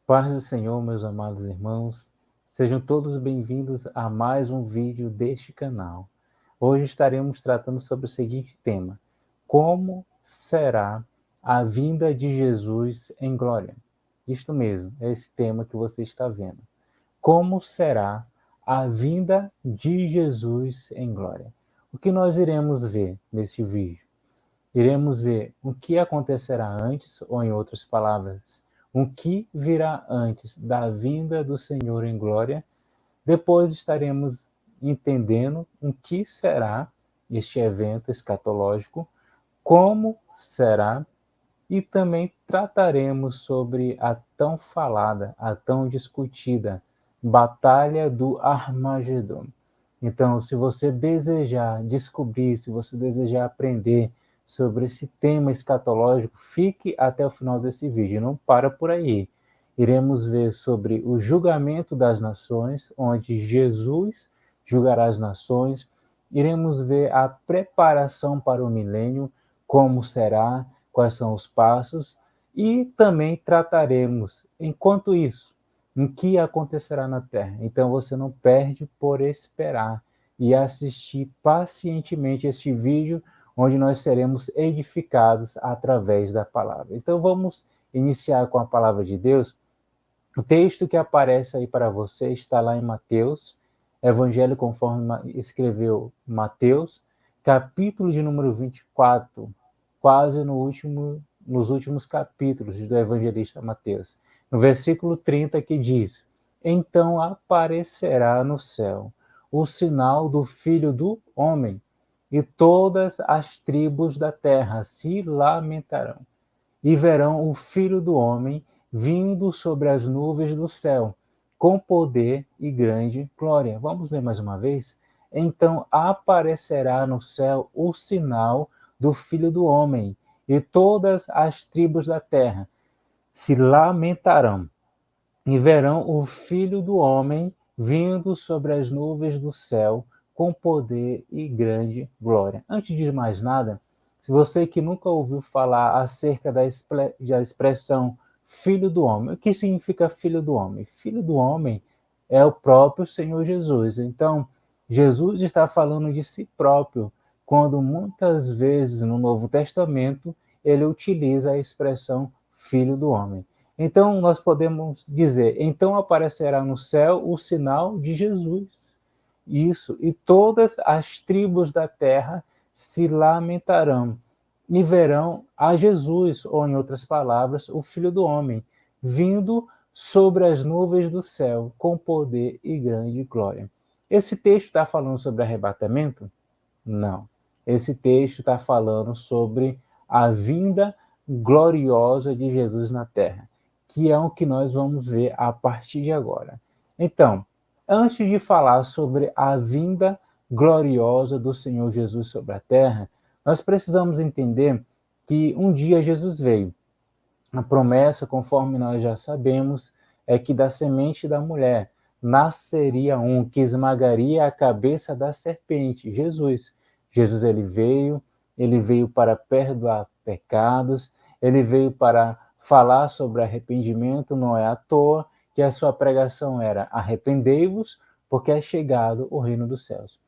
Paz do Senhor, meus amados irmãos, sejam todos bem-vindos a mais um vídeo deste canal. Hoje estaremos tratando sobre o seguinte tema: como será a vinda de Jesus em glória? Isto mesmo, é esse tema que você está vendo. Como será a vinda de Jesus em glória? O que nós iremos ver nesse vídeo? Iremos ver o que acontecerá antes, ou em outras palavras, o que virá antes da vinda do Senhor em glória. Depois estaremos entendendo o que será este evento escatológico, como será, e também trataremos sobre a tão falada, a tão discutida Batalha do Armagedon. Então, se você desejar descobrir, se você desejar aprender sobre esse tema escatológico, fique até o final desse vídeo, não para por aí. Iremos ver sobre o julgamento das nações, onde Jesus julgará as nações. Iremos ver a preparação para o milênio, como será, quais são os passos, e também trataremos, enquanto isso, o que acontecerá na Terra. Então você não perde por esperar e assistir pacientemente este vídeo, onde nós seremos edificados através da palavra. Então vamos iniciar com a palavra de Deus. O texto que aparece aí para você está lá em Mateus, Evangelho conforme escreveu Mateus, capítulo de número 24, quase nos últimos capítulos do evangelista Mateus. No versículo 30 que diz: Então aparecerá no céu o sinal do Filho do Homem, e todas as tribos da terra se lamentarão e verão o Filho do Homem vindo sobre as nuvens do céu, com poder e grande glória. Vamos ler mais uma vez? Então aparecerá no céu o sinal do Filho do Homem, e todas as tribos da terra se lamentarão e verão o Filho do Homem vindo sobre as nuvens do céu com poder e grande glória. Antes de mais nada, se você que nunca ouviu falar acerca da expressão Filho do Homem, o que significa Filho do Homem? Filho do Homem é o próprio Senhor Jesus. Então, Jesus está falando de si próprio, quando muitas vezes no Novo Testamento ele utiliza a expressão Filho do Homem. Então, nós podemos dizer: então aparecerá no céu o sinal de Jesus. Isso, e todas as tribos da terra se lamentarão e verão a Jesus, ou em outras palavras, o Filho do Homem, vindo sobre as nuvens do céu com poder e grande glória. Esse texto está falando sobre arrebatamento? Não. Esse texto está falando sobre a vinda gloriosa de Jesus na terra, que é o que nós vamos ver a partir de agora. Então, antes de falar sobre a vinda gloriosa do Senhor Jesus sobre a terra, nós precisamos entender que um dia Jesus veio. A promessa, conforme nós já sabemos, é que da semente da mulher nasceria um que esmagaria a cabeça da serpente, Jesus. Jesus ele veio para perdoar pecados, ele veio para falar sobre arrependimento, não é à toa que a sua pregação era: arrependei-vos, porque é chegado o reino dos céus.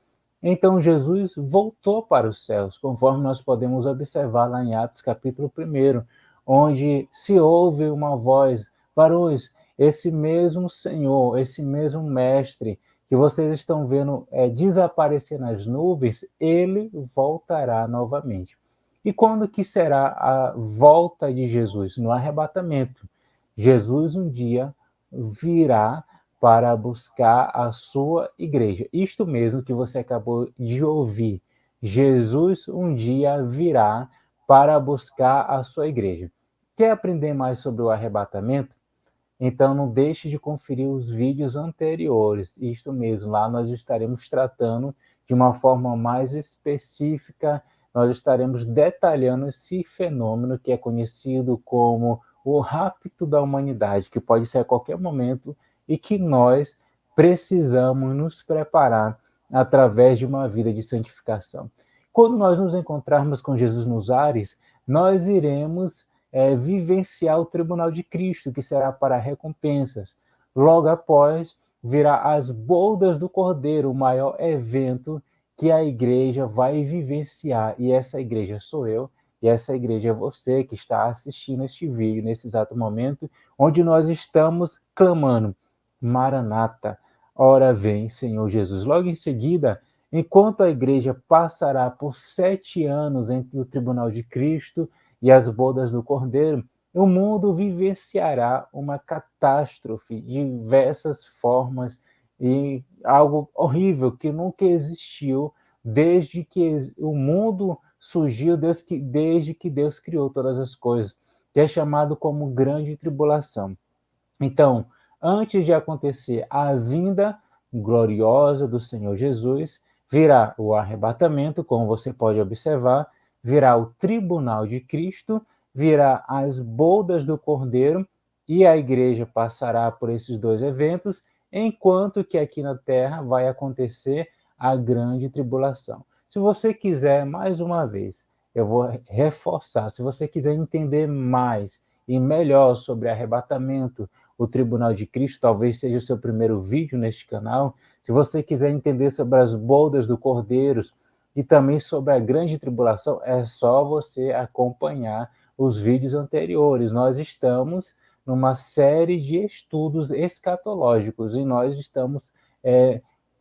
Então Jesus voltou para os céus, conforme nós podemos observar lá em Atos capítulo 1, onde se ouve uma voz: varões, esse mesmo Senhor, esse mesmo Mestre que vocês estão vendo desaparecer nas nuvens, ele voltará novamente. E quando que será a volta de Jesus? No arrebatamento. Jesus um dia virá para buscar a sua igreja. Isto mesmo que você acabou de ouvir. Jesus um dia virá para buscar a sua igreja. Quer aprender mais sobre o arrebatamento? Então não deixe de conferir os vídeos anteriores. Isto mesmo, lá nós estaremos tratando de uma forma mais específica, nós estaremos detalhando esse fenômeno que é conhecido como o rapto da humanidade, que pode ser a qualquer momento e que nós precisamos nos preparar através de uma vida de santificação. Quando nós nos encontrarmos com Jesus nos ares, nós iremos vivenciar o tribunal de Cristo, que será para recompensas. Logo após, virá as bodas do Cordeiro, o maior evento que a igreja vai vivenciar. E essa igreja sou eu, e essa igreja é você que está assistindo este vídeo nesse exato momento, onde nós estamos clamando: Maranata, ora vem, Senhor Jesus. Logo em seguida, enquanto a igreja passará por 7 anos entre o tribunal de Cristo e as bodas do Cordeiro, o mundo vivenciará uma catástrofe de diversas formas e algo horrível que nunca existiu desde que o mundo surgiu, desde que Deus criou todas as coisas, que é chamado como grande tribulação. Então, antes de acontecer a vinda gloriosa do Senhor Jesus, virá o arrebatamento, como você pode observar, virá o tribunal de Cristo, virá as bodas do Cordeiro, e a igreja passará por esses dois eventos, enquanto que aqui na terra vai acontecer a grande tribulação. Se você quiser, mais uma vez, eu vou reforçar, se você quiser entender mais e melhor sobre arrebatamento, o Tribunal de Cristo, talvez seja o seu primeiro vídeo neste canal. Se você quiser entender sobre as bodas do Cordeiro e também sobre a grande tribulação, é só você acompanhar os vídeos anteriores. Nós estamos numa série de estudos escatológicos e nós estamos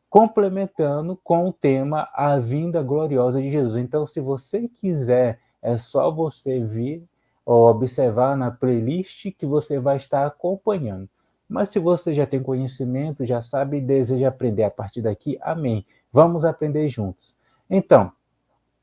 complementando com o tema A Vinda Gloriosa de Jesus. Então, se você quiser, é só você vir ou observar na playlist que você vai estar acompanhando. Mas se você já tem conhecimento, já sabe e deseja aprender a partir daqui, amém. Vamos aprender juntos. Então,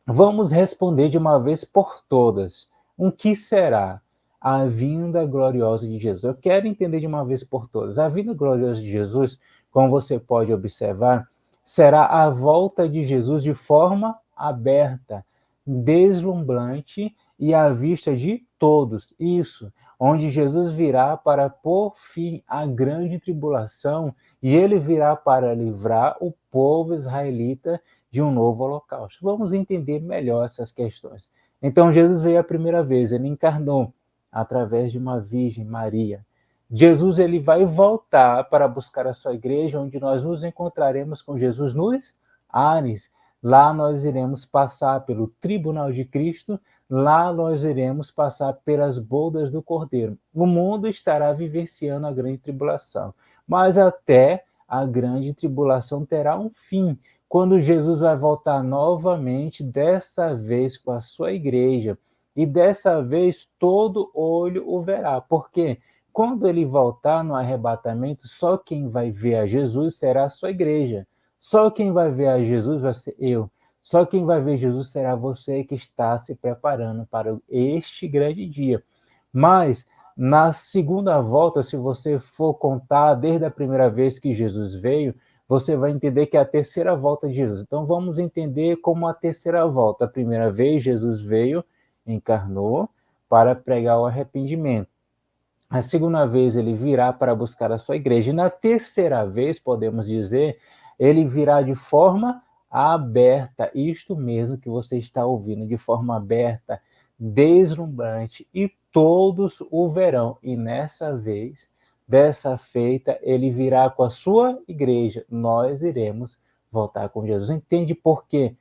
vamos responder de uma vez por todas. O que será a vinda gloriosa de Jesus? Eu quero entender de uma vez por todas. A vinda gloriosa de Jesus, como você pode observar, será a volta de Jesus de forma aberta, deslumbrante e à vista de todos. Isso, onde Jesus virá para pôr fim à grande tribulação e ele virá para livrar o povo israelita de um novo holocausto. Vamos entender melhor essas questões. Então, Jesus veio a primeira vez, ele encarnou através de uma Virgem Maria. Jesus ele vai voltar para buscar a sua igreja, onde nós nos encontraremos com Jesus nos ares. Lá nós iremos passar pelo tribunal de Cristo, lá nós iremos passar pelas bodas do Cordeiro. O mundo estará vivenciando a grande tribulação, mas até a grande tribulação terá um fim, quando Jesus vai voltar novamente, dessa vez com a sua igreja, e dessa vez todo olho o verá. Por quê? Quando ele voltar no arrebatamento, só quem vai ver a Jesus será a sua igreja. Só quem vai ver a Jesus vai ser eu. Só quem vai ver Jesus será você que está se preparando para este grande dia. Mas na segunda volta, se você for contar desde a primeira vez que Jesus veio, você vai entender que é a terceira volta de Jesus. Então vamos entender como a terceira volta. A primeira vez Jesus veio, encarnou para pregar o arrependimento. A segunda vez ele virá para buscar a sua igreja. E na terceira vez, podemos dizer, ele virá de forma aberta. Isto mesmo que você está ouvindo, de forma aberta, deslumbrante, e todos o verão. E nessa vez, dessa feita, ele virá com a sua igreja. Nós iremos voltar com Jesus. Entende por quê?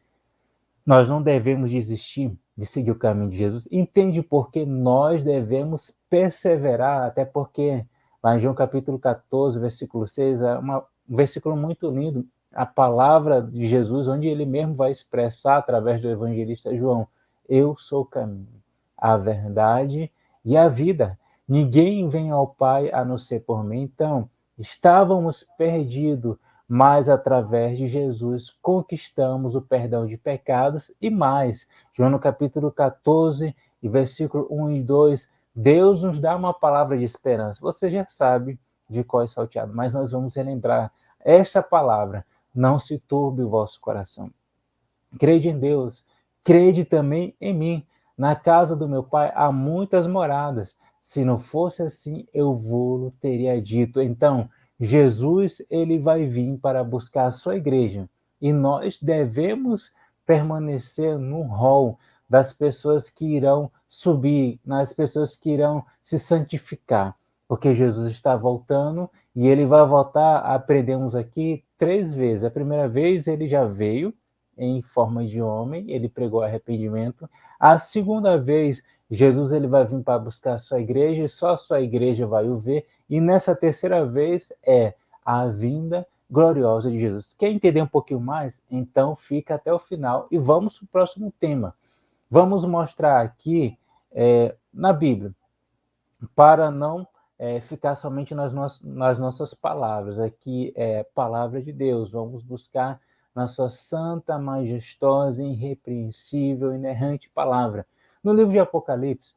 Nós não devemos desistir de seguir o caminho de Jesus. Entende por que nós devemos perseverar, até porque lá em João capítulo 14, versículo 6, é um versículo muito lindo, a palavra de Jesus, onde ele mesmo vai expressar através do evangelista João: eu sou o caminho, a verdade e a vida. Ninguém vem ao Pai a não ser por mim. Então, estávamos perdidos, mas através de Jesus conquistamos o perdão de pecados e mais. João no capítulo 14, versículo 1 e 2, Deus nos dá uma palavra de esperança. Você já sabe de qual é salteado, mas nós vamos relembrar esta palavra: não se turbe o vosso coração. Crede em Deus, crede também em mim. Na casa do meu pai há muitas moradas. Se não fosse assim, eu vou teria dito. Então, Jesus ele vai vir para buscar a sua igreja. E nós devemos permanecer no rol das pessoas que irão subir, nas pessoas que irão se santificar, porque Jesus está voltando e ele vai voltar, aprendemos aqui, 3 vezes. A primeira vez ele já veio em forma de homem, ele pregou arrependimento. A segunda vez, Jesus ele vai vir para buscar a sua igreja e só a sua igreja vai o ver. E nessa terceira vez é a vinda gloriosa de Jesus. Quer entender um pouquinho mais? Então fica até o final e vamos para o próximo tema. Vamos mostrar aqui na Bíblia, para não ficar somente nas nossas palavras. Aqui é palavra de Deus. Vamos buscar na sua santa, majestosa, irrepreensível, inerrante palavra. No livro de Apocalipse,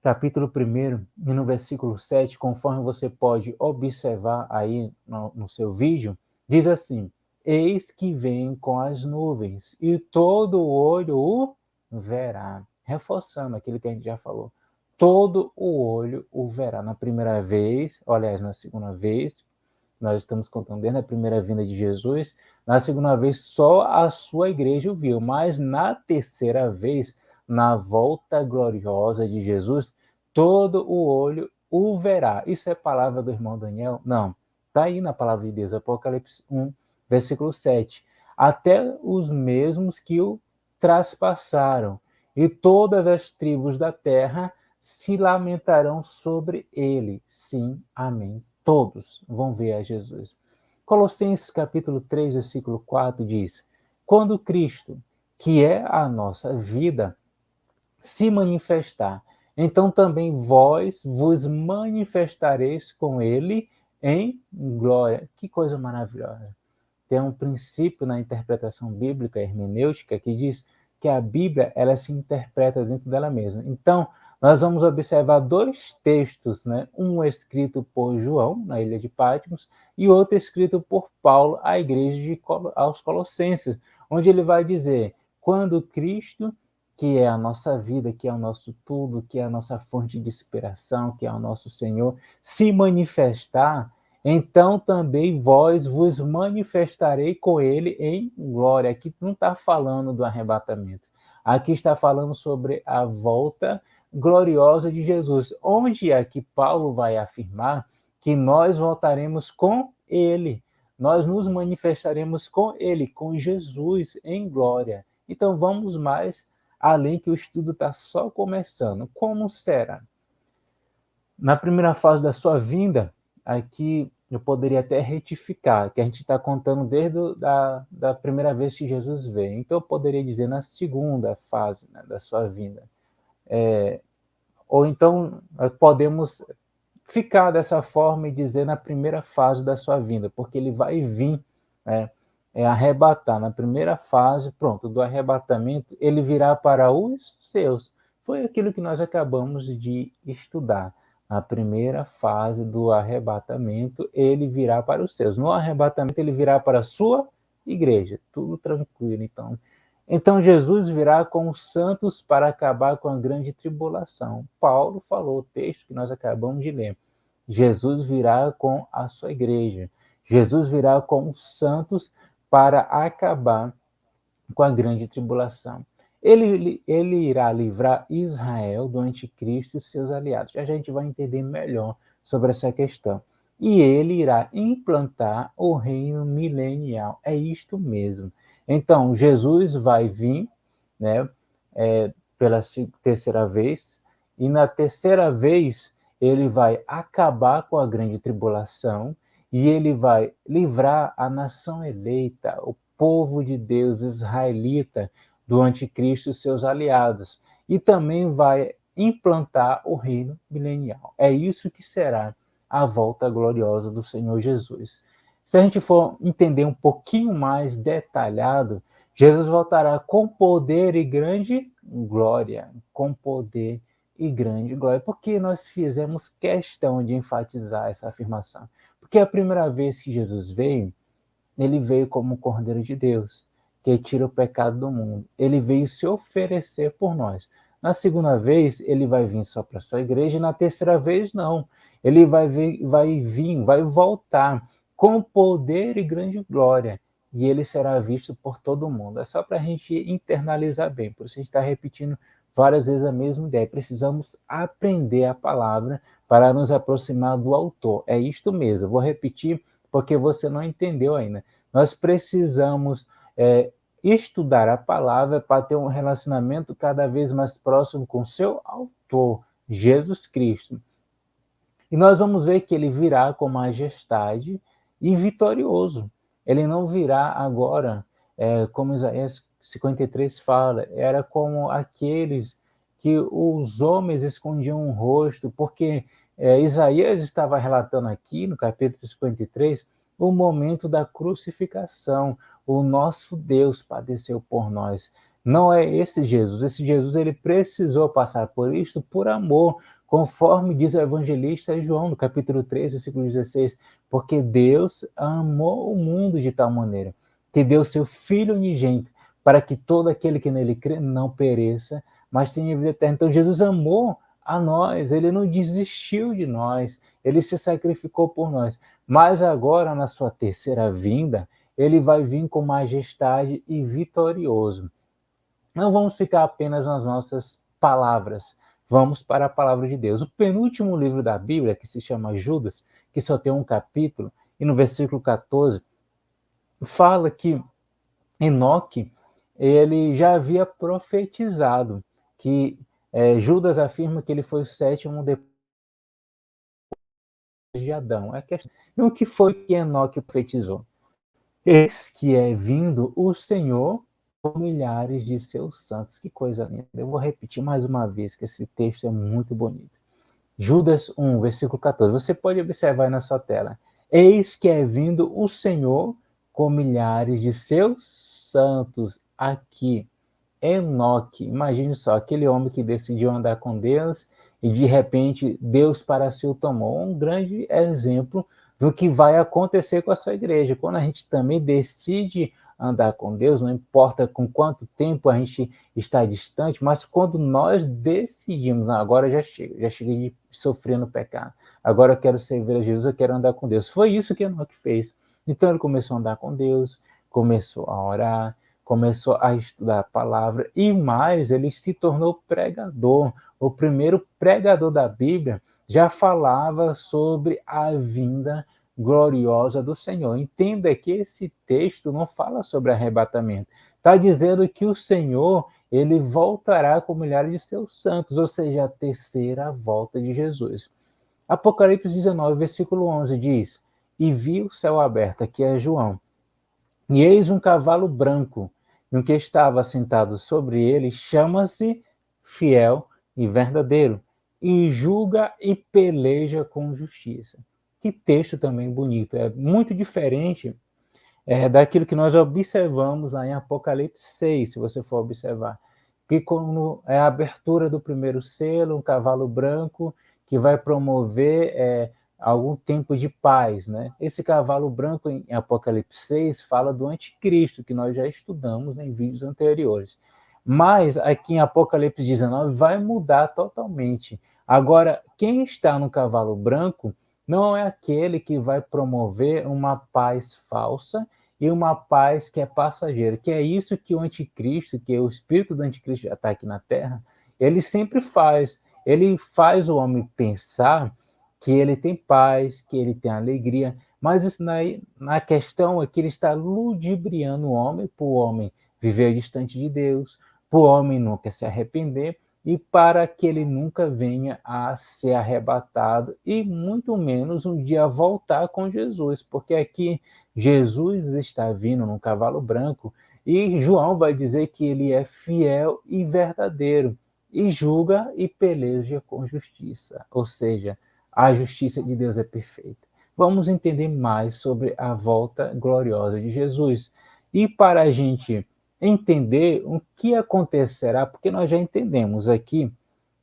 capítulo 1, e no versículo 7, conforme você pode observar aí no seu vídeo, diz assim: eis que vem com as nuvens, e todo olho o verá. Reforçando aquilo que a gente já falou. Todo o olho o verá. Na primeira vez, aliás, na segunda vez, nós estamos contando desde a primeira vinda de Jesus, na segunda vez só a sua igreja o viu, mas na terceira vez, na volta gloriosa de Jesus, todo o olho o verá. Isso é palavra do irmão Daniel? Não. Está aí na palavra de Deus, Apocalipse 1, versículo 7. Até os mesmos que o traspassaram, e todas as tribos da terra se lamentarão sobre ele. Sim, amém. Todos vão ver a Jesus. Colossenses capítulo 3, versículo 4 diz: quando Cristo, que é a nossa vida, se manifestar, então também vós vos manifestareis com ele em glória. Que coisa maravilhosa. Tem um princípio na interpretação bíblica hermenêutica que diz que a Bíblia ela se interpreta dentro dela mesma. Então, nós vamos observar 2 textos, né? Um escrito por João, na ilha de Patmos, e outro escrito por Paulo à igreja aos Colossenses, onde ele vai dizer: quando Cristo, que é a nossa vida, que é o nosso tudo, que é a nossa fonte de inspiração, que é o nosso Senhor, se manifestar, então também vós vos manifestarei com ele em glória. Aqui não está falando do arrebatamento. Aqui está falando sobre a volta gloriosa de Jesus. Onde é que Paulo vai afirmar que nós voltaremos com ele? Nós nos manifestaremos com ele, com Jesus em glória. Então vamos mais além, que o estudo está só começando. Como será? Na primeira fase da sua vinda, aqui eu poderia até retificar, que a gente está contando desde da primeira vez que Jesus veio. Então eu poderia dizer na segunda fase, né, da sua vinda. Ou então podemos ficar dessa forma e dizer na primeira fase da sua vinda, porque ele vai vir, né, arrebatar. Na primeira fase, pronto, do arrebatamento, ele virá para os seus. Foi aquilo que nós acabamos de estudar. Na primeira fase do arrebatamento, ele virá para os seus. No arrebatamento, ele virá para a sua igreja. Tudo tranquilo, então. Então Jesus virá com os santos para acabar com a grande tribulação. Paulo falou, o texto que nós acabamos de ler. Jesus virá com a sua igreja. Jesus virá com os santos para acabar com a grande tribulação. Ele irá livrar Israel do anticristo e seus aliados. Já a gente vai entender melhor sobre essa questão. E ele irá implantar o reino milenial. É isto mesmo. Então, Jesus vai vir, né, pela terceira vez, e na terceira vez ele vai acabar com a grande tribulação e ele vai livrar a nação eleita, o povo de Deus israelita, do anticristo e seus aliados. E também vai implantar o reino milenial. É isso que será a volta gloriosa do Senhor Jesus. Se a gente for entender um pouquinho mais detalhado, Jesus voltará com poder e grande glória. Com poder e grande glória. Por que nós fizemos questão de enfatizar essa afirmação? Porque a primeira vez que Jesus veio, ele veio como o Cordeiro de Deus, que tira o pecado do mundo. Ele veio se oferecer por nós. Na segunda vez, ele vai vir só para a sua igreja, e na terceira vez, não. Ele vai vir, vai voltar com poder e grande glória. e ele será visto por todo mundo. É só para a gente internalizar bem, por isso a gente está repetindo várias vezes a mesma ideia. Precisamos aprender a palavra para nos aproximar do autor. É isto mesmo, vou repetir porque você não entendeu ainda. Nós precisamos estudar a palavra para ter um relacionamento cada vez mais próximo com seu autor, Jesus Cristo. E nós vamos ver que ele virá com majestade e vitorioso. Ele não virá agora, como Isaías 53 fala, era como aqueles que os homens escondiam o rosto, porque Isaías estava relatando aqui, no capítulo 53, o momento da crucificação. O nosso Deus padeceu por nós. Não é esse Jesus ele precisou passar por isto por amor, conforme diz o evangelista João, no capítulo 3, versículo 16, porque Deus amou o mundo de tal maneira que deu seu Filho unigênito, para que todo aquele que nele crê não pereça, mas tenha vida eterna. Então Jesus amou a nós, ele não desistiu de nós, ele se sacrificou por nós. Mas agora, na sua terceira vinda, ele vai vir com majestade e vitorioso. Não vamos ficar apenas nas nossas palavras, vamos para a palavra de Deus. O penúltimo livro da Bíblia, que se chama Judas, que só tem um capítulo, e no versículo 14, fala que Enoque, ele já havia profetizado, que Judas afirma que ele foi o sétimo depois de Adão. E o que foi que Enoque profetizou? Eis que é vindo o Senhor com milhares de seus santos. Que coisa linda. Eu vou repetir mais uma vez, que esse texto é muito bonito. Judas 1, versículo 14. Você pode observar aí na sua tela. Eis que é vindo o Senhor com milhares de seus santos. Aqui, Enoque. Imagine só, aquele homem que decidiu andar com Deus e de repente Deus para si o tomou. Um grande exemplo do que vai acontecer com a sua igreja. Quando a gente também decide andar com Deus, não importa com quanto tempo a gente está distante, mas quando nós decidimos, agora já cheguei de sofrer no pecado, agora eu quero servir a Jesus, eu quero andar com Deus. Foi isso que Enoque fez. Então ele começou a andar com Deus, começou a orar, começou a estudar a palavra e mais, ele se tornou pregador. O primeiro pregador da Bíblia já falava sobre a vinda gloriosa do Senhor. Entenda que esse texto não fala sobre arrebatamento. Está dizendo que o Senhor, ele voltará com milhares de seus santos, ou seja, a terceira volta de Jesus. Apocalipse 19, versículo 11 diz: E vi o céu aberto, aqui é João, e eis um cavalo branco, e o que estava sentado sobre ele chama-se Fiel e Verdadeiro, e julga e peleja com justiça. Que texto também bonito, é muito diferente daquilo que nós observamos lá em Apocalipse 6, se você for observar. Que quando é a abertura do primeiro selo, um cavalo branco que vai promover algum tempo de paz, né? Esse cavalo branco em Apocalipse 6 fala do anticristo, que nós já estudamos em vídeos anteriores. Mas aqui em Apocalipse 19 vai mudar totalmente. Agora, quem está no cavalo branco não é aquele que vai promover uma paz falsa e uma paz que é passageira, que é isso que o anticristo, que é o espírito do anticristo já está aqui na Terra, ele sempre faz. Ele faz o homem pensar que ele tem paz, que ele tem alegria, mas isso na questão é que ele está ludibriando o homem, para o homem viver distante de Deus, para o homem nunca se arrepender, e para que ele nunca venha a ser arrebatado e muito menos um dia voltar com Jesus, porque aqui Jesus está vindo num cavalo branco e João vai dizer que ele é fiel e verdadeiro e julga e peleja com justiça, ou seja, a justiça de Deus é perfeita. Vamos entender mais sobre a volta gloriosa de Jesus. E para a gente entender o que acontecerá, porque nós já entendemos aqui,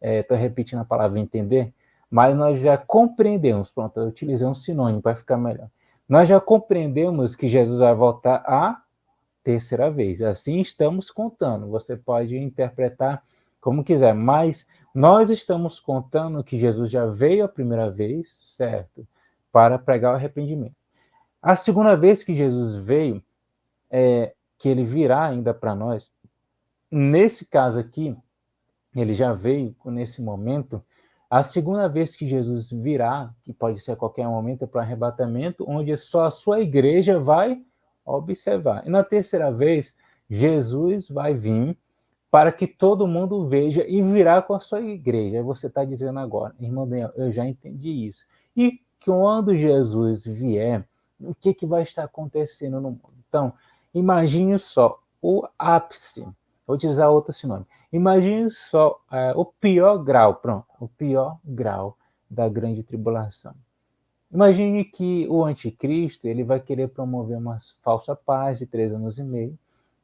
estou repetindo a palavra entender, mas nós já compreendemos, pronto, eu utilizei um sinônimo para ficar melhor. Nós já compreendemos que Jesus vai voltar a terceira vez, assim estamos contando, você pode interpretar como quiser, mas nós estamos contando que Jesus já veio a primeira vez, certo, para pregar o arrependimento. A segunda vez que Jesus veio, que ele virá ainda para nós. Nesse caso aqui, ele já veio nesse momento. A segunda vez que Jesus virá, que pode ser a qualquer momento, é para o arrebatamento, onde só a sua igreja vai observar. E na terceira vez, Jesus vai vir para que todo mundo veja e virá com a sua igreja. Você está dizendo agora, irmão Daniel, eu já entendi isso. E quando Jesus vier, o que vai estar acontecendo no mundo? Então, imagine só o ápice. Vou utilizar outro sinônimo. Imagine só o pior grau, pronto, o pior grau da grande tribulação. Imagine que o anticristo ele vai querer promover uma falsa paz de 3 anos e meio,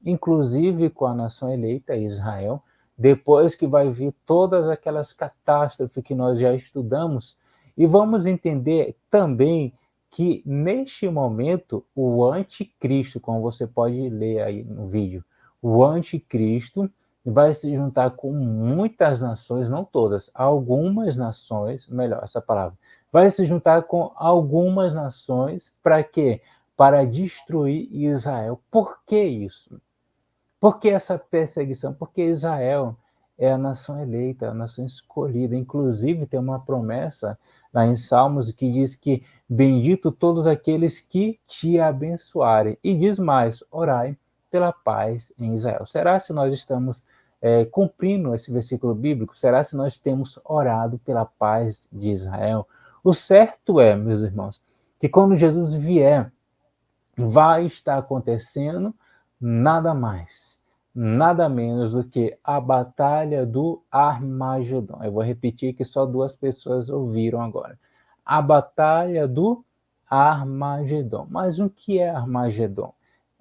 inclusive com a nação eleita, Israel, depois que vai vir todas aquelas catástrofes que nós já estudamos. E vamos entender também que, neste momento, o anticristo, como você pode ler aí no vídeo, o anticristo vai se juntar com muitas nações, não todas, algumas nações, melhor essa palavra, vai se juntar com algumas nações para quê? Para destruir Israel. Por que isso? Por que essa perseguição? Porque Israel é a nação eleita, a nação escolhida. Inclusive, tem uma promessa lá em Salmos que diz que bendito todos aqueles que te abençoarem. E diz mais, orai pela paz em Israel. Será se nós estamos cumprindo esse versículo bíblico? Será se nós temos orado pela paz de Israel? O certo é, meus irmãos, que quando Jesus vier, vai estar acontecendo nada mais, nada menos do que a batalha do Armagedon. Eu vou repetir que só 2 pessoas ouviram agora. A batalha do Armagedon. Mas o que é Armagedon?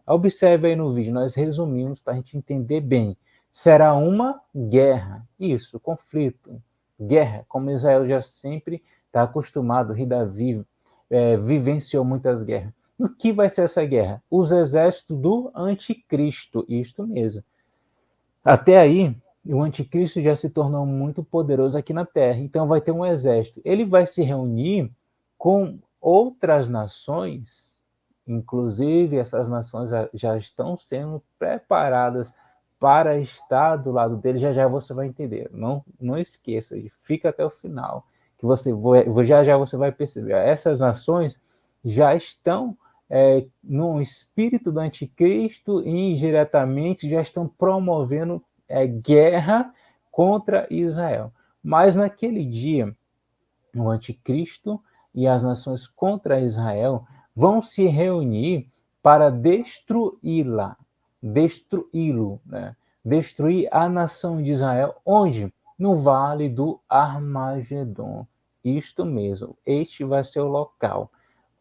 Observe aí no vídeo, nós resumimos para a gente entender bem. Será uma guerra, isso, conflito, guerra, como Israel já sempre está acostumado, o rei Davi vivenciou muitas guerras. E o que vai ser essa guerra? Os exércitos do anticristo, isto mesmo. Até aí, o anticristo já se tornou muito poderoso aqui na Terra, então vai ter um exército. Ele vai se reunir com outras nações, inclusive essas nações já estão sendo preparadas para estar do lado dele, já você vai entender. Não esqueça, fica até o final, que já você vai perceber. Essas nações já estão no espírito do anticristo e indiretamente já estão promovendo guerra contra Israel. Mas naquele dia, o anticristo e as nações contra Israel vão se reunir para destruí-lo, né? Destruir a nação de Israel, onde? No vale do Armagedon. Isto mesmo, este vai ser o local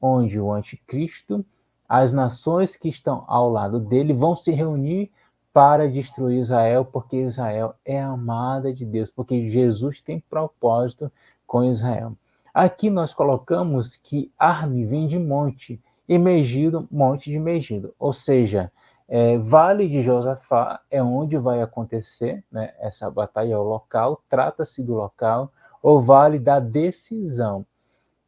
onde o anticristo, as nações que estão ao lado dele vão se reunir para destruir Israel, porque Israel é amada de Deus, porque Jesus tem propósito com Israel. Aqui nós colocamos que Arme vem de monte, e Megido, monte de Megido, ou seja, Vale de Josafá é onde vai acontecer, né, essa batalha, é o local, trata-se do local, o Vale da Decisão.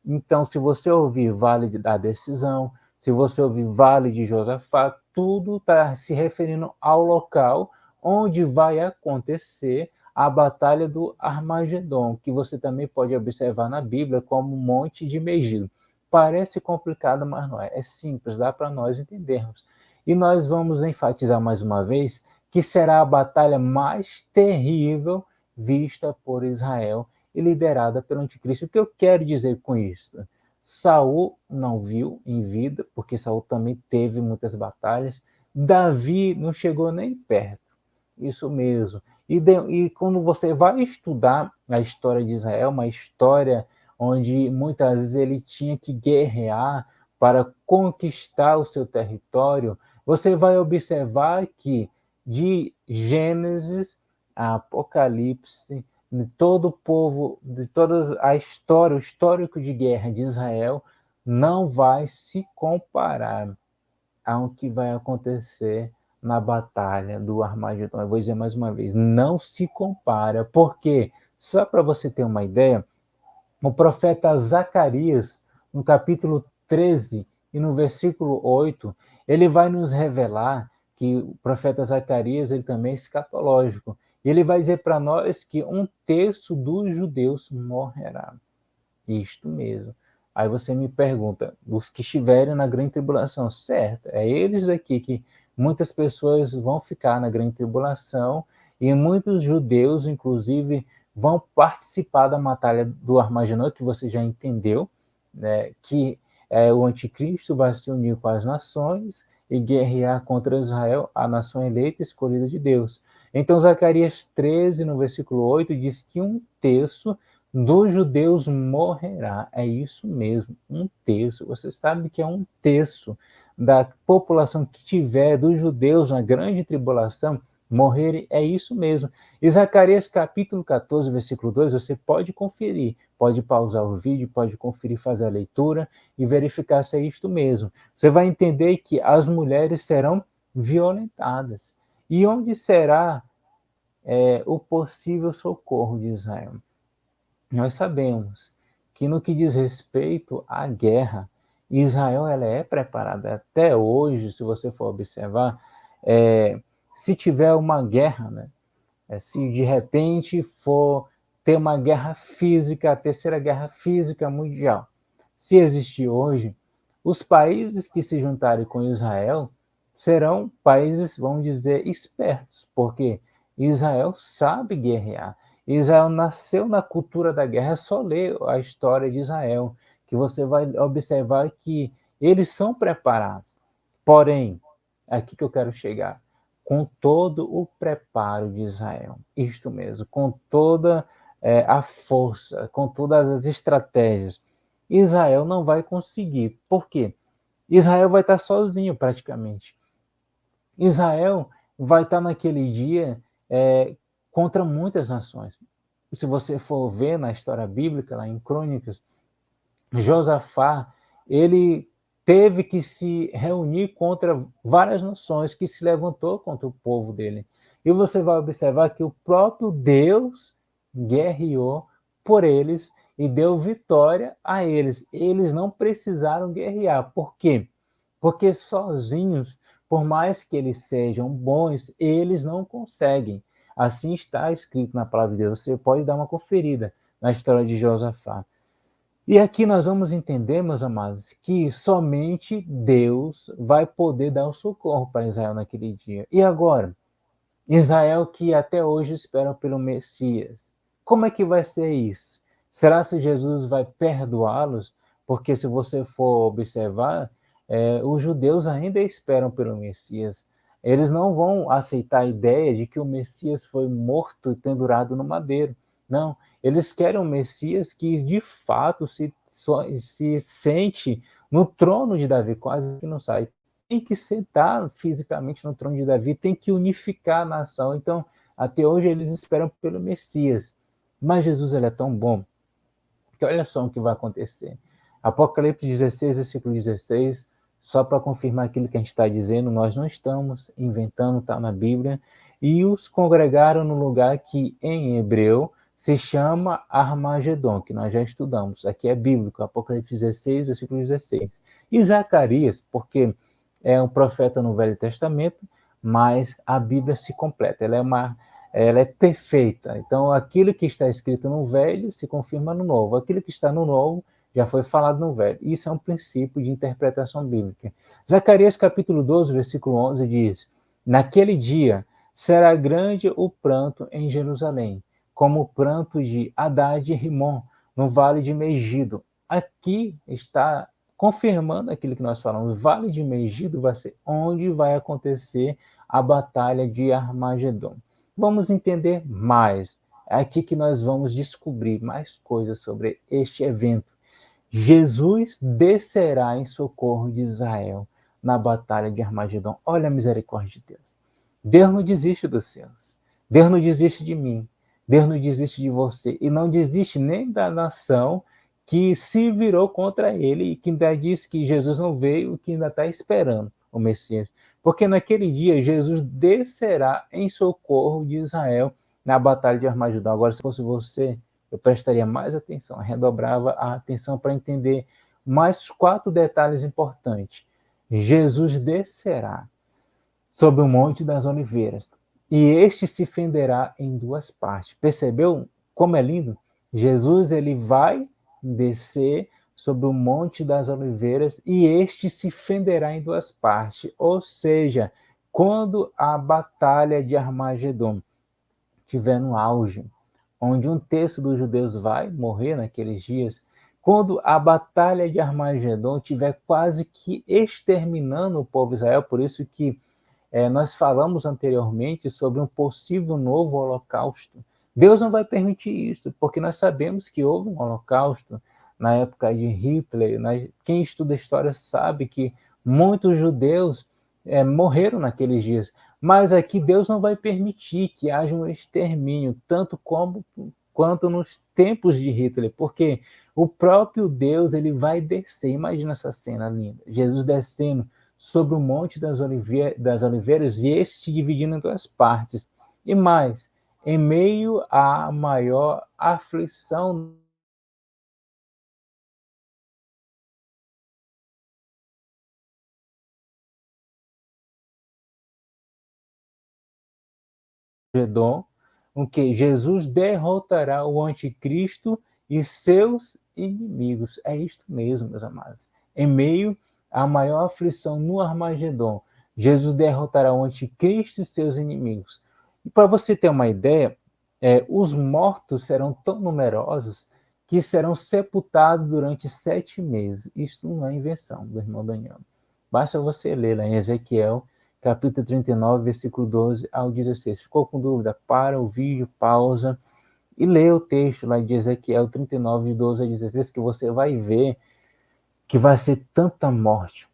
Então, se você ouvir Vale da Decisão, se você ouvir Vale de Josafá, tudo está se referindo ao local onde vai acontecer a batalha do Armagedon, que você também pode observar na Bíblia como Monte de Megido. Parece complicado, mas não é. É simples, dá para nós entendermos. E nós vamos enfatizar mais uma vez que será a batalha mais terrível vista por Israel e liderada pelo anticristo. O que eu quero dizer com isso? Saul não viu em vida, porque Saul também teve muitas batalhas. Davi não chegou nem perto. Isso mesmo. E quando você vai estudar a história de Israel, uma história onde muitas vezes ele tinha que guerrear para conquistar o seu território, você vai observar que de Gênesis a Apocalipse, de todo o povo, de toda a história, o histórico de guerra de Israel, não vai se comparar ao que vai acontecer na batalha do Armagedon. Eu vou dizer mais uma vez, não se compara, porque, só para você ter uma ideia, o profeta Zacarias, no capítulo 13, e no versículo 8, ele vai nos revelar que o profeta Zacarias ele também é escatológico. Ele vai dizer para nós que 1/3 dos judeus morrerá. Isto mesmo. Aí você me pergunta, os que estiverem na grande tribulação, certo? É eles daqui que muitas pessoas vão ficar na grande tribulação e muitos judeus, inclusive, vão participar da batalha do Armagedon, que você já entendeu, né? Que o anticristo vai se unir com as nações e guerrear contra Israel, a nação eleita e escolhida de Deus. Então, Zacarias 13, no versículo 8, diz que 1/3 dos judeus morrerá. É isso mesmo, 1/3. Você sabe que é 1/3 da população que tiver dos judeus na grande tribulação morrerem, é isso mesmo. E Zacarias capítulo 14, versículo 2, você pode conferir, pode pausar o vídeo, pode conferir, fazer a leitura e verificar se é isto mesmo. Você vai entender que as mulheres serão violentadas. E onde será o possível socorro de Israel? Nós sabemos que no que diz respeito à guerra, Israel ela é preparada até hoje, se você for observar, se tiver uma guerra, né, se de repente for ter uma guerra física, a terceira guerra física mundial, se existir hoje, os países que se juntarem com Israel serão países, vamos dizer, espertos, porque Israel sabe guerrear. Israel nasceu na cultura da guerra, é só ler a história de Israel, que você vai observar que eles são preparados. Porém, aqui que eu quero chegar, com todo o preparo de Israel, isto mesmo, com toda a força, com todas as estratégias, Israel não vai conseguir. Por quê? Israel vai estar sozinho praticamente. Israel vai estar naquele dia contra muitas nações. Se você for ver na história bíblica, lá em Crônicas, Josafá, ele teve que se reunir contra várias nações que se levantou contra o povo dele. E você vai observar que o próprio Deus guerreou por eles e deu vitória a eles. Eles não precisaram guerrear. Por quê? Porque sozinhos, por mais que eles sejam bons, eles não conseguem. Assim está escrito na palavra de Deus. Você pode dar uma conferida na história de Josafá. E aqui nós vamos entender, meus amados, que somente Deus vai poder dar o socorro para Israel naquele dia. E agora? Israel que até hoje espera pelo Messias. Como é que vai ser isso? Será que Jesus vai perdoá-los? Porque se você for observar, os judeus ainda esperam pelo Messias. Eles não vão aceitar a ideia de que o Messias foi morto e pendurado no madeiro. Não, eles querem um Messias que de fato se sente no trono de Davi, quase que não sai. Tem que sentar fisicamente no trono de Davi, tem que unificar a nação. Então, até hoje eles esperam pelo Messias. Mas Jesus ele é tão bom que olha só o que vai acontecer. Apocalipse 16, versículo 16, só para confirmar aquilo que a gente está dizendo, nós não estamos inventando, está na Bíblia. E os congregaram no lugar que em hebreu se chama Armagedon, que nós já estudamos. Aqui é bíblico, Apocalipse 16, versículo 16. E Zacarias, porque é um profeta no Velho Testamento, mas a Bíblia se completa, ela é perfeita. Então, aquilo que está escrito no Velho se confirma no Novo. Aquilo que está no Novo já foi falado no Velho. Isso é um princípio de interpretação bíblica. Zacarias capítulo 12, versículo 11 diz: naquele dia será grande o pranto em Jerusalém, como o pranto de Hadad e Rimon, no vale de Megido. Aqui está confirmando aquilo que nós falamos. O vale de Megido vai ser onde vai acontecer a batalha de Armagedon. Vamos entender mais. É aqui que nós vamos descobrir mais coisas sobre este evento. Jesus descerá em socorro de Israel na batalha de Armagedon. Olha a misericórdia de Deus. Deus não desiste dos seus. Deus não desiste de mim. Deus não desiste de você. E não desiste nem da nação que se virou contra ele e que ainda diz que Jesus não veio e que ainda está esperando o Messias. Porque naquele dia Jesus descerá em socorro de Israel na batalha de Armagedon. Agora, se fosse você, eu prestaria mais atenção, redobrava a atenção para entender mais 4 detalhes importantes. Jesus descerá sobre o Monte das Oliveiras, e este se fenderá em 2 partes. Percebeu como é lindo? Jesus ele vai descer sobre o Monte das Oliveiras e este se fenderá em 2 partes. Ou seja, quando a batalha de Armagedon estiver no auge, onde 1/3 dos judeus vai morrer naqueles dias, quando a batalha de Armagedon estiver quase que exterminando o povo de Israel, por isso que nós falamos anteriormente sobre um possível novo holocausto. Deus não vai permitir isso, porque nós sabemos que houve um holocausto na época de Hitler. Quem estuda história sabe que muitos judeus morreram naqueles dias. Mas aqui Deus não vai permitir que haja um extermínio, tanto quanto nos tempos de Hitler, porque o próprio Deus ele vai descer. Imagina essa cena linda. Jesus descendo sobre o Monte das Oliveiras e este se dividindo em 2 partes. E mais, em meio à maior aflição de Edom, o que Jesus derrotará o anticristo e seus inimigos. É isto mesmo, meus amados. Em meio à maior aflição no Armagedon, Jesus derrotará o anticristo e seus inimigos. E para você ter uma ideia, os mortos serão tão numerosos que serão sepultados durante 7 meses. Isto não é invenção do irmão Daniel. Basta você ler lá em Ezequiel, capítulo 39, versículo 12 ao 16. Ficou com dúvida? Para o vídeo, pausa e lê o texto lá de Ezequiel 39, de 12 a 16, que você vai ver que vai ser tanta morte,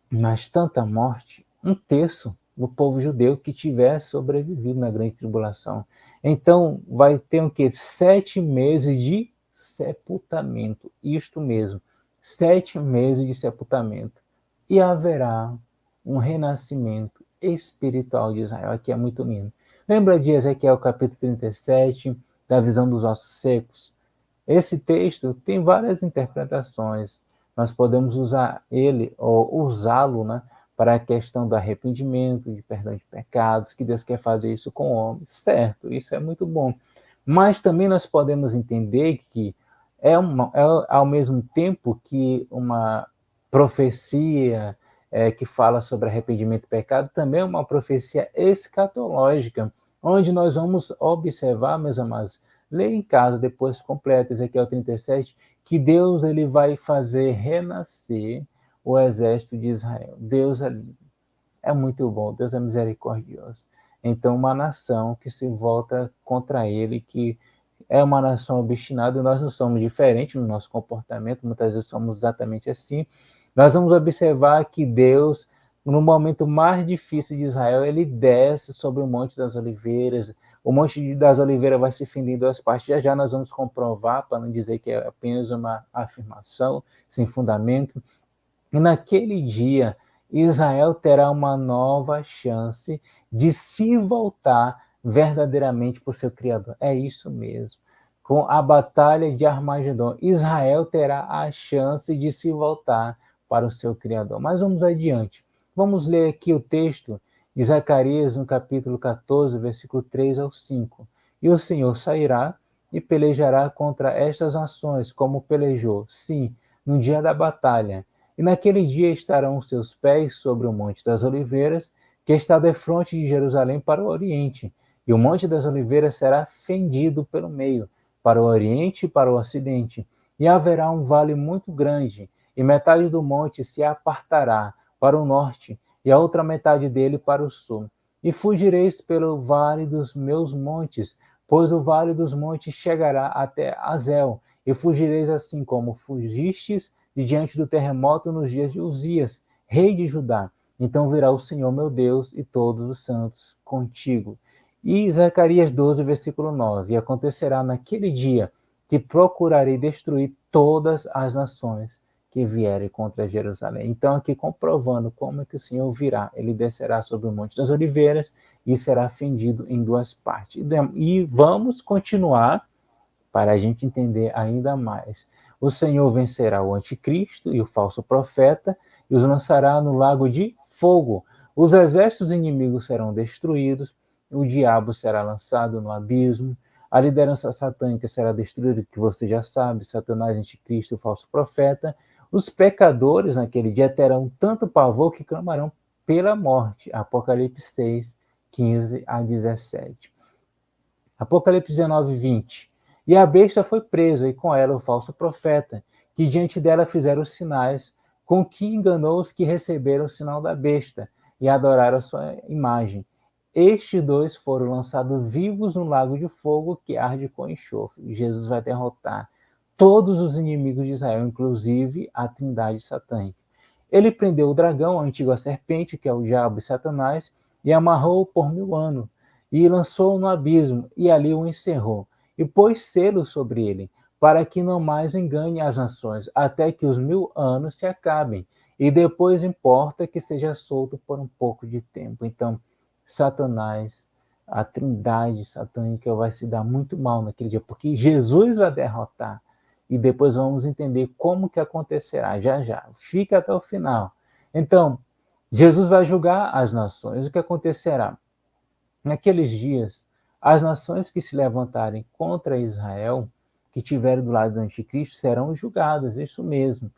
mas tanta morte, 1/3 do povo judeu que tiver sobrevivido na grande tribulação. Então, vai ter o quê? 7 meses de sepultamento. Isto mesmo, 7 meses de sepultamento. E haverá um renascimento espiritual de Israel. Aqui é muito lindo. Lembra de Ezequiel capítulo 37, da visão dos ossos secos? Esse texto tem várias interpretações. Nós podemos usar ele, ou usá-lo, né, para a questão do arrependimento, de perdão de pecados, que Deus quer fazer isso com o homem. Certo, isso é muito bom. Mas também nós podemos entender que é ao mesmo tempo que uma profecia que fala sobre arrependimento e pecado, também é uma profecia escatológica, onde nós vamos observar, meus amados, leia em casa depois completo, Ezequiel 37, que Deus ele vai fazer renascer o exército de Israel. Deus é muito bom, Deus é misericordioso. Então, uma nação que se volta contra ele, que é uma nação obstinada, nós não somos diferentes no nosso comportamento, muitas vezes somos exatamente assim. Nós vamos observar que Deus, no momento mais difícil de Israel, ele desce sobre o Monte das Oliveiras. O Monte das Oliveiras vai se fender em 2 partes. Já já nós vamos comprovar, para não dizer que é apenas uma afirmação sem fundamento. E naquele dia, Israel terá uma nova chance de se voltar verdadeiramente para o seu Criador. É isso mesmo. Com a batalha de Armagedon, Israel terá a chance de se voltar para o seu Criador. Mas vamos adiante. Vamos ler aqui o texto de Zacarias, no capítulo 14, versículo 3 ao 5. E o Senhor sairá e pelejará contra estas nações, como pelejou, sim, no dia da batalha. E naquele dia estarão os seus pés sobre o Monte das Oliveiras, que está defronte de Jerusalém para o oriente. E o Monte das Oliveiras será fendido pelo meio, para o oriente e para o ocidente. E haverá um vale muito grande, e metade do monte se apartará para o norte, e a outra metade dele para o sul. E fugireis pelo vale dos meus montes, pois o vale dos montes chegará até Azel, e fugireis assim como fugistes de diante do terremoto nos dias de Uzias, rei de Judá. Então virá o Senhor meu Deus e todos os santos contigo. E Zacarias 12, versículo 9. E acontecerá naquele dia que procurarei destruir todas as nações que vierem contra Jerusalém. Então, aqui comprovando como é que o Senhor virá. Ele descerá sobre o Monte das Oliveiras e será fendido em 2 partes. E vamos continuar para a gente entender ainda mais. O Senhor vencerá o anticristo e o falso profeta e os lançará no lago de fogo. Os exércitos inimigos serão destruídos, o diabo será lançado no abismo, a liderança satânica será destruída, que você já sabe, Satanás, anticristo, o falso profeta. Os pecadores naquele dia terão tanto pavor que clamarão pela morte. Apocalipse 6, 15 a 17. Apocalipse 19, 20. E a besta foi presa, e com ela o falso profeta, que diante dela fizeram os sinais, com que enganou os que receberam o sinal da besta e adoraram a sua imagem. Estes dois foram lançados vivos no lago de fogo que arde com enxofre. Jesus vai derrotar todos os inimigos de Israel, inclusive a trindade satânica. Ele prendeu o dragão, a antiga serpente, que é o diabo e Satanás, e amarrou-o por 1000 anos, e lançou-o no abismo, e ali o encerrou, e pôs selo sobre ele, para que não mais engane as nações, até que os 1000 anos se acabem, e depois importa que seja solto por um pouco de tempo. Então, Satanás, a trindade satânica vai se dar muito mal naquele dia, porque Jesus vai derrotar. E depois vamos entender como que acontecerá, já já. Fica até o final. Então, Jesus vai julgar as nações. O que acontecerá? Naqueles dias, as nações que se levantarem contra Israel, que estiverem do lado do anticristo, serão julgadas, isso mesmo.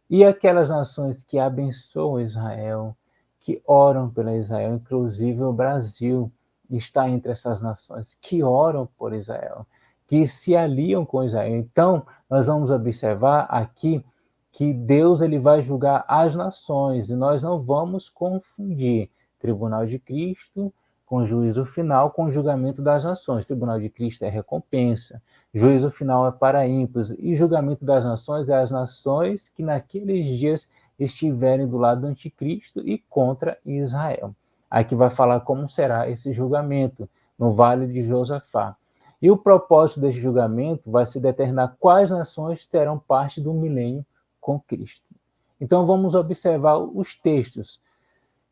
E aquelas nações que abençoam Israel, que oram pela Israel, inclusive o Brasil está entre essas nações que oram por Israel, que se aliam com Israel. Então, nós vamos observar aqui que Deus ele vai julgar as nações, e nós não vamos confundir tribunal de Cristo com juízo final, com julgamento das nações. Tribunal de Cristo é recompensa, juízo final é para ímpios, e julgamento das nações é as nações que naqueles dias estiverem do lado do anticristo e contra Israel. Aqui vai falar como será esse julgamento no Vale de Josafá. E o propósito desse julgamento vai se determinar quais nações terão parte do milênio com Cristo. Então vamos observar os textos.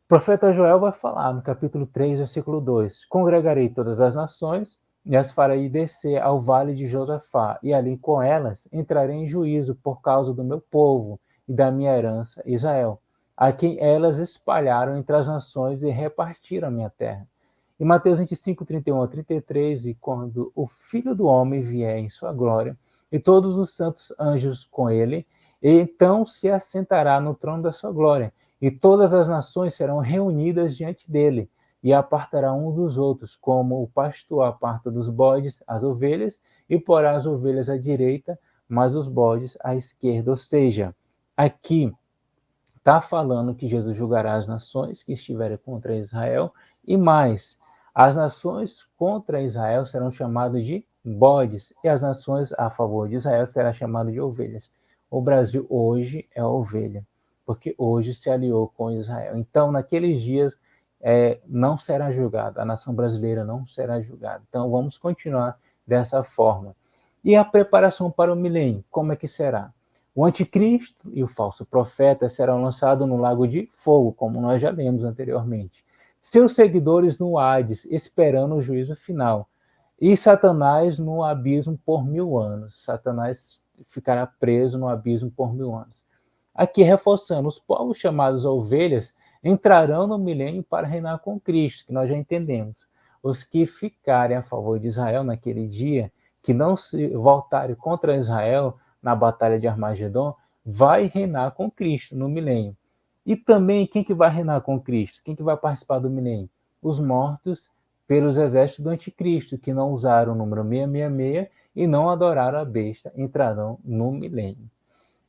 O profeta Joel vai falar no capítulo 3, versículo 2: Congregarei todas as nações e as farei descer ao vale de Josafá, e ali com elas entrarei em juízo por causa do meu povo e da minha herança Israel, a quem elas espalharam entre as nações e repartiram a minha terra. Em Mateus 25, 31 a 33, e quando o Filho do Homem vier em sua glória, e todos os santos anjos com ele, então se assentará no trono da sua glória, e todas as nações serão reunidas diante dele, e apartará um dos outros, como o pastor aparta dos bodes as ovelhas, e porá as ovelhas à direita, mas os bodes à esquerda. Ou seja, aqui está falando que Jesus julgará as nações que estiverem contra Israel, e mais, as nações contra Israel serão chamadas de bodes, e as nações a favor de Israel serão chamadas de ovelhas. O Brasil hoje é ovelha, porque hoje se aliou com Israel. Então, naqueles dias, não será julgada, a nação brasileira não será julgada. Então, vamos continuar dessa forma. E a preparação para o milênio, como é que será? O anticristo e o falso profeta serão lançados no lago de fogo, como nós já lemos anteriormente. Seus seguidores no Hades, esperando o juízo final. E Satanás no abismo por 1000 anos. Satanás ficará preso no abismo por 1000 anos. Aqui reforçando, os povos chamados ovelhas entrarão no milênio para reinar com Cristo, que nós já entendemos. Os que ficarem a favor de Israel naquele dia, que não se voltarem contra Israel na batalha de Armagedon, vai reinar com Cristo no milênio. E também quem que vai reinar com Cristo? Quem que vai participar do milênio? Os mortos pelos exércitos do anticristo, que não usaram o número 666 e não adoraram a besta, entrarão no milênio.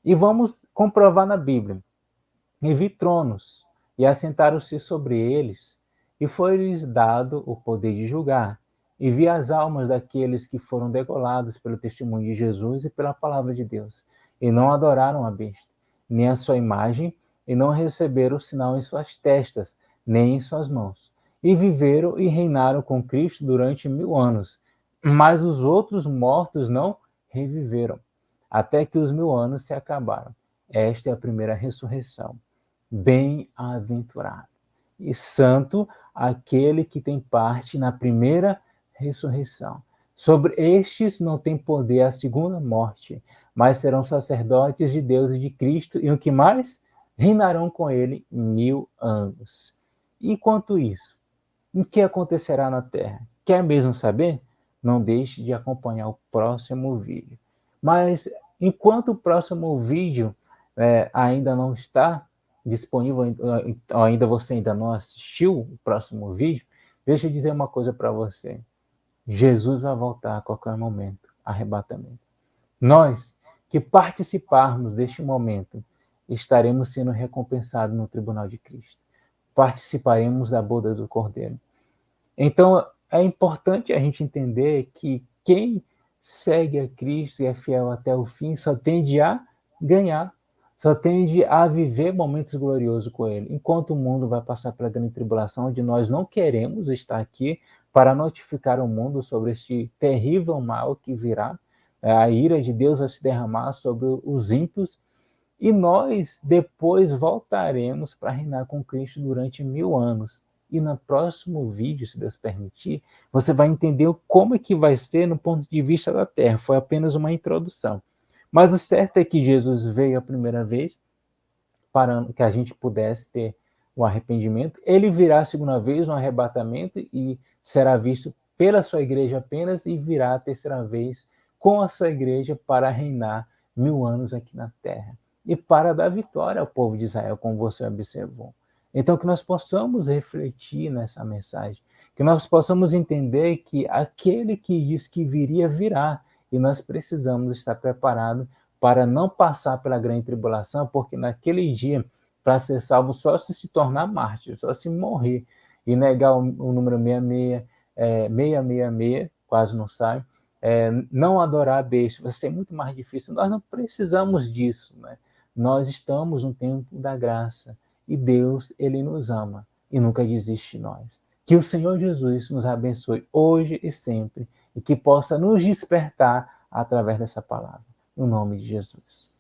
E vamos comprovar na Bíblia. E vi tronos, e assentaram-se sobre eles, e foi-lhes dado o poder de julgar. E vi as almas daqueles que foram degolados pelo testemunho de Jesus e pela palavra de Deus, e não adoraram a besta, nem a sua imagem, e não receberam o sinal em suas testas, nem em suas mãos. E viveram e reinaram com Cristo durante 1000 anos. Mas os outros mortos não reviveram, até que os 1000 anos se acabaram. Esta é a primeira ressurreição. Bem-aventurado e santo aquele que tem parte na primeira ressurreição. Sobre estes não tem poder a segunda morte, mas serão sacerdotes de Deus e de Cristo, e o que mais? Reinarão com ele 1000 anos. Enquanto isso, o que acontecerá na Terra? Quer mesmo saber? Não deixe de acompanhar o próximo vídeo. Mas, enquanto o próximo vídeo ainda não está disponível, ainda você ainda não assistiu o próximo vídeo, deixa eu dizer uma coisa para você. Jesus vai voltar a qualquer momento, arrebatamento. Nós que participarmos deste momento, estaremos sendo recompensados no tribunal de Cristo. Participaremos da boda do Cordeiro. Então, é importante a gente entender que quem segue a Cristo e é fiel até o fim só tende a ganhar, só tende a viver momentos gloriosos com Ele. Enquanto o mundo vai passar pela grande tribulação, onde nós não queremos estar aqui para notificar o mundo sobre este terrível mal que virá, a ira de Deus vai se derramar sobre os ímpios, e nós depois voltaremos para reinar com Cristo durante 1000 anos. E no próximo vídeo, se Deus permitir, você vai entender como é que vai ser no ponto de vista da Terra. Foi apenas uma introdução. Mas o certo é que Jesus veio a primeira vez para que a gente pudesse ter o arrependimento. Ele virá a segunda vez no arrebatamento e será visto pela sua igreja apenas, e virá a terceira vez com a sua igreja para reinar 1000 anos aqui na Terra e para dar vitória ao povo de Israel, como você observou. Então, que nós possamos refletir nessa mensagem, que nós possamos entender que aquele que diz que viria, virá, e nós precisamos estar preparados para não passar pela grande tribulação, porque naquele dia, para ser salvo, só se tornar mártir, só se morrer e negar o número 666, quase não sai, não adorar a besta, vai ser muito mais difícil. Nós não precisamos disso, né? Nós estamos no tempo da graça e Deus, Ele nos ama e nunca desiste de nós. Que o Senhor Jesus nos abençoe hoje e sempre e que possa nos despertar através dessa palavra. No nome de Jesus.